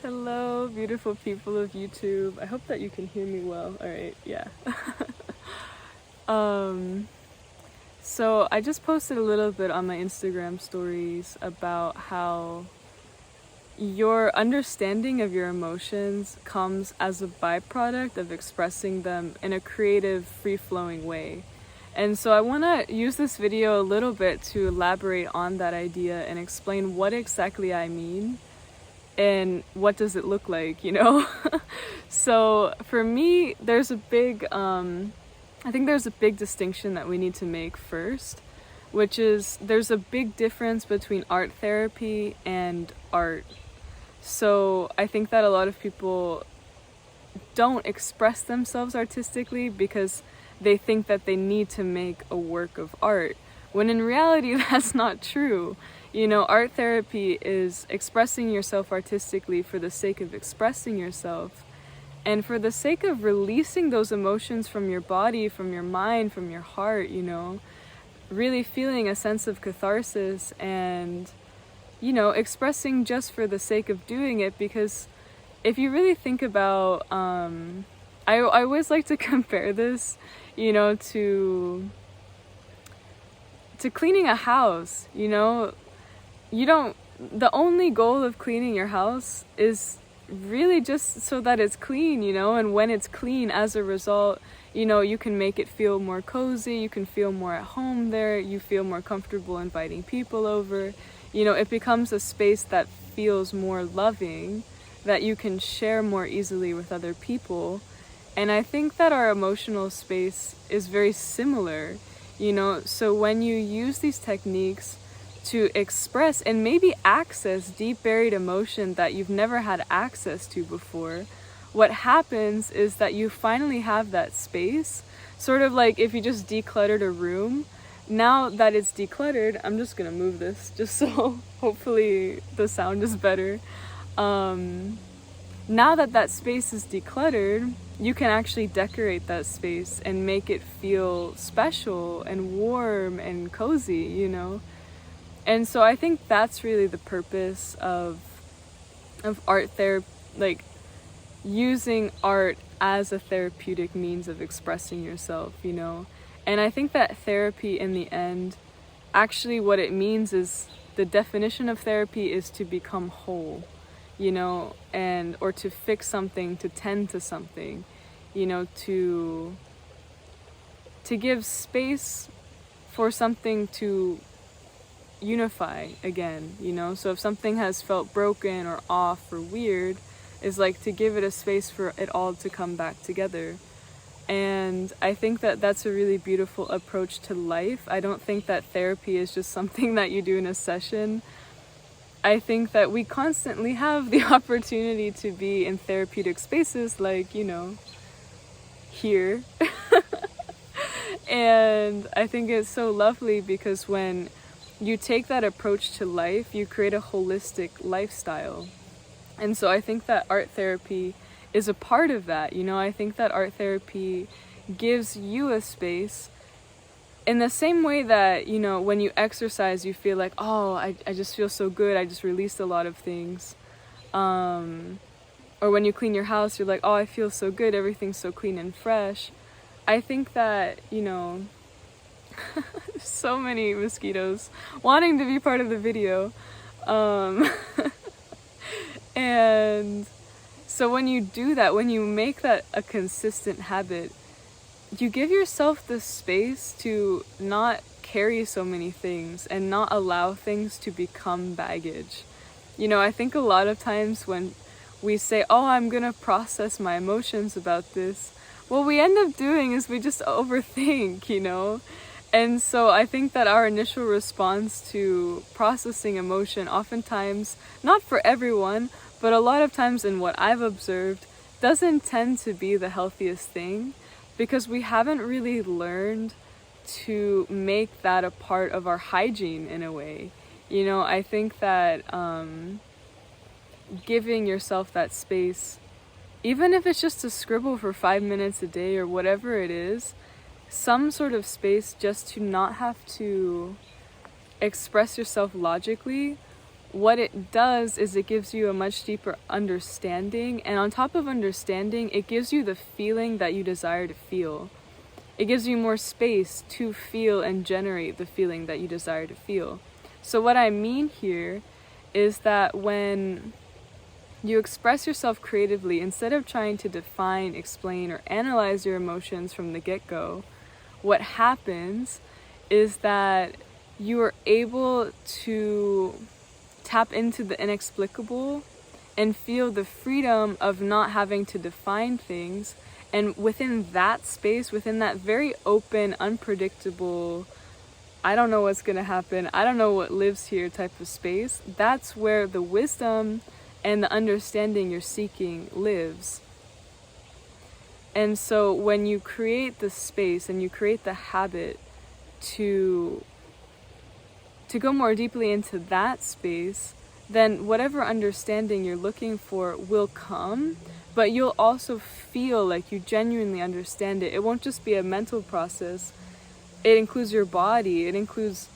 Hello, beautiful people of YouTube. I hope that you can hear me well. All right, yeah. um, so I just posted a little bit on my Instagram stories about how your understanding of your emotions comes as a byproduct of expressing them in a creative, free-flowing way. And so I want to use this video a little bit to elaborate on that idea and explain what exactly I mean and what does it look like, you know? So for me, there's a big, I think there's a big distinction that we need to make first, which is there's a big difference between art therapy and art. So I think that a lot of people don't express themselves artistically because they think that they need to make a work of art, when in reality that's not true. You know, art therapy is expressing yourself artistically for the sake of expressing yourself and for the sake of releasing those emotions from your body, from your mind, from your heart, you know, really feeling a sense of catharsis and, you know, expressing just for the sake of doing it. Because if you really think about, I always like to compare this, you know, to cleaning a house. You know, the only goal of cleaning your house is really just so that it's clean, you know, and when it's clean, as a result, you know, you can make it feel more cozy, you can feel more at home there, you feel more comfortable inviting people over, you know, it becomes a space that feels more loving, that you can share more easily with other people. And I think that our emotional space is very similar, you know, so when you use these techniques to express and maybe access deep buried emotion that you've never had access to before, what happens is that you finally have that space, sort of like if you just decluttered a room. Now that it's decluttered, I'm just gonna move this just so hopefully the sound is better. Now that that space is decluttered, you can actually decorate that space and make it feel special and warm and cozy, you know? And so I think that's really the purpose of art therapy, like using art as a therapeutic means of expressing yourself, you know? And I think that therapy in the end, actually what it means is, the definition of therapy is to become whole, you know, and or to fix something, to tend to something, you know, to give space for something to unify again, you know. So if something has felt broken or off or weird, is like to give it a space for it all to come back together. And I think that that's a really beautiful approach to life. I don't think that therapy is just something that you do in a session. I think that we constantly have the opportunity to be in therapeutic spaces, like, you know, here. And I think it's so lovely because when you take that approach to life, you create a holistic lifestyle. And so I think that art therapy is a part of that, you know. I think that art therapy gives you a space in the same way that, you know, when you exercise, you feel like, oh, I just feel so good, I just released a lot of things. Or when you clean your house, you're like, oh, I feel so good, everything's so clean and fresh. I think that, you know, so many mosquitoes wanting to be part of the video. And so when you do that, when you make that a consistent habit, you give yourself the space to not carry so many things and not allow things to become baggage. You know, I think a lot of times when we say, oh, I'm gonna process my emotions about this, what we end up doing is we just overthink, you know? And so I think that our initial response to processing emotion, oftentimes, not for everyone, but a lot of times in what I've observed, doesn't tend to be the healthiest thing, because we haven't really learned to make that a part of our hygiene in a way. You know, I think that giving yourself that space, even if it's just to scribble for 5 minutes a day or whatever it is, some sort of space just to not have to express yourself logically, what it does is it gives you a much deeper understanding, and on top of understanding, it gives you the feeling that you desire to feel. It gives you more space to feel and generate the feeling that you desire to feel. So what I mean here is that when you express yourself creatively, instead of trying to define, explain, or analyze your emotions from the get-go, what happens is that you are able to tap into the inexplicable and feel the freedom of not having to define things. And within that space, within that very open, unpredictable, I don't know what's gonna happen, I don't know what lives here type of space, that's where the wisdom and the understanding you're seeking lives. And so when you create the space and you create the habit to go more deeply into that space, then whatever understanding you're looking for will come, but you'll also feel like you genuinely understand it. It won't just be a mental process. It includes your body, it includes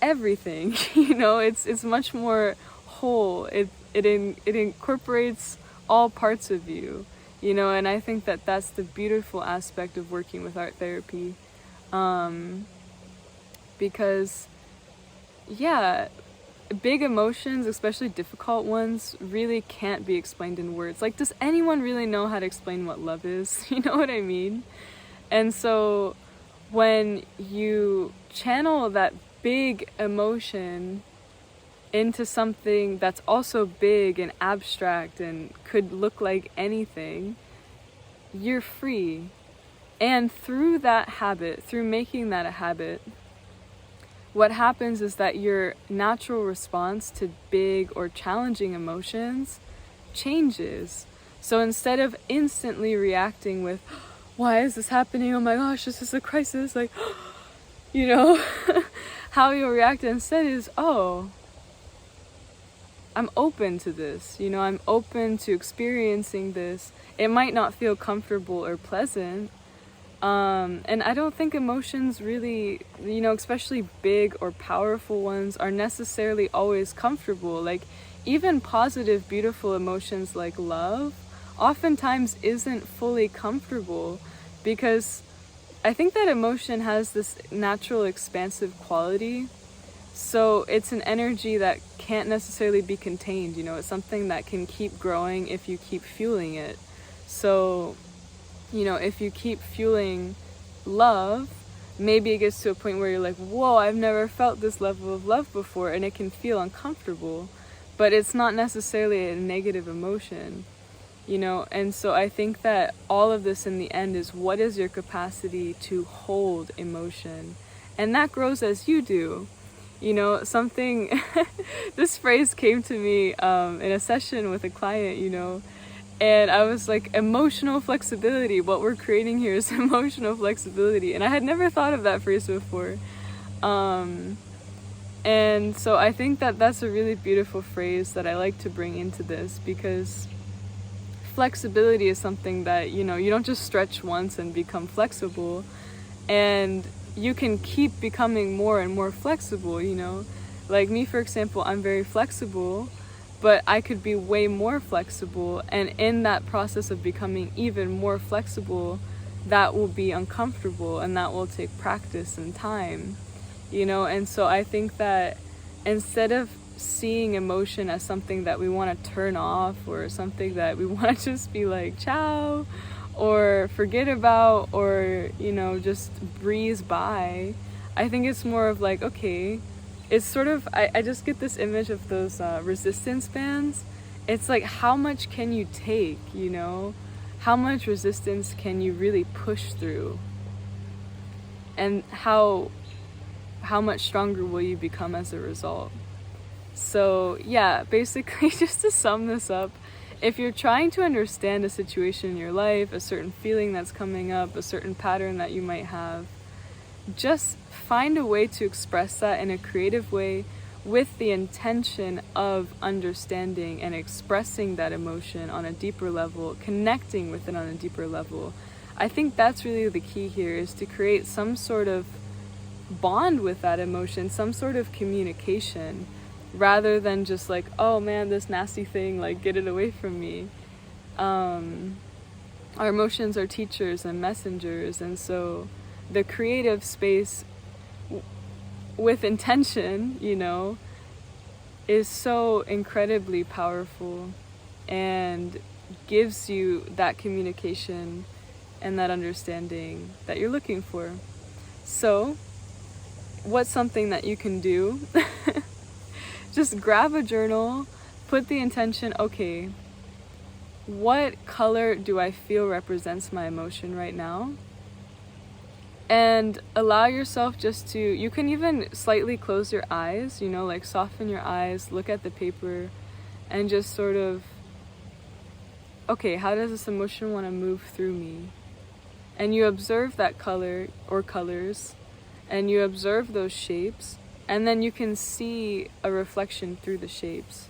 everything, you know, it's much more whole. It incorporates all parts of you, you know, and I think that that's the beautiful aspect of working with art therapy. Because yeah, big emotions, especially difficult ones, really can't be explained in words. Like, does anyone really know how to explain what love is? You know what I mean? And so when you channel that big emotion into something that's also big and abstract and could look like anything, you're free. And through that habit, through making that a habit, what happens is that your natural response to big or challenging emotions changes. So instead of instantly reacting with, why is this happening? Oh my gosh, this is a crisis. Like, you know, how you'll react instead is, oh, I'm open to this. You know, I'm open to experiencing this. It might not feel comfortable or pleasant. And I don't think emotions really, you know, especially big or powerful ones, are necessarily always comfortable. Like, even positive, beautiful emotions like love oftentimes isn't fully comfortable, because I think that emotion has this natural expansive quality. So it's an energy that can't necessarily be contained, you know, it's something that can keep growing if you keep fueling it. So, you know, if you keep fueling love, maybe it gets to a point where you're like, whoa, I've never felt this level of love before, and it can feel uncomfortable, but it's not necessarily a negative emotion, you know. And so I think that all of this in the end is, what is your capacity to hold emotion? And that grows as you do. You know, something, this phrase came to me in a session with a client, you know, and I was like, emotional flexibility. What we're creating here is emotional flexibility. And I had never thought of that phrase before. And so I think that that's a really beautiful phrase that I like to bring into this, because flexibility is something that, you know, you don't just stretch once and become flexible. And you can keep becoming more and more flexible, you know. Like me, for example, I'm very flexible, but I could be way more flexible, and in that process of becoming even more flexible, that will be uncomfortable, and that will take practice and time, you know. And so I think that instead of seeing emotion as something that we want to turn off, or something that we want to just be like, ciao, or forget about, or, you know, just breeze by, I think it's more of like, okay, it's sort of, I just get this image of those resistance bands. It's like, how much can you take, you know? How much resistance can you really push through? And how much stronger will you become as a result? So yeah, basically, just to sum this up, if you're trying to understand a situation in your life, a certain feeling that's coming up, a certain pattern that you might have, just find a way to express that in a creative way, with the intention of understanding and expressing that emotion on a deeper level, connecting with it on a deeper level. I think that's really the key here, is to create some sort of bond with that emotion, some sort of communication. rather than just like, oh man, this nasty thing, like get it away from me. Our emotions are teachers and messengers, and so the creative space with intention, you know, is so incredibly powerful and gives you that communication and that understanding that you're looking for. So, what's something that you can do? Just grab a journal, put the intention, okay, what color do I feel represents my emotion right now? And allow yourself just to, you can even slightly close your eyes, you know, like soften your eyes, look at the paper, and just sort of, okay, how does this emotion want to move through me? And you observe that color or colors, and you observe those shapes, and then you can see a reflection through the shapes.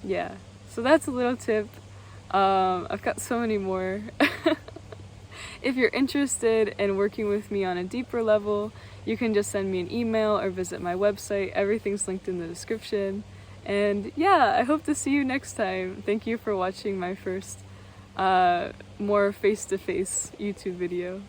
Yeah, so that's a little tip. I've got so many more. If you're interested in working with me on a deeper level, you can just send me an email or visit my website. Everything's linked in the description. And yeah, I hope to see you next time. Thank you for watching my first more face-to-face YouTube video.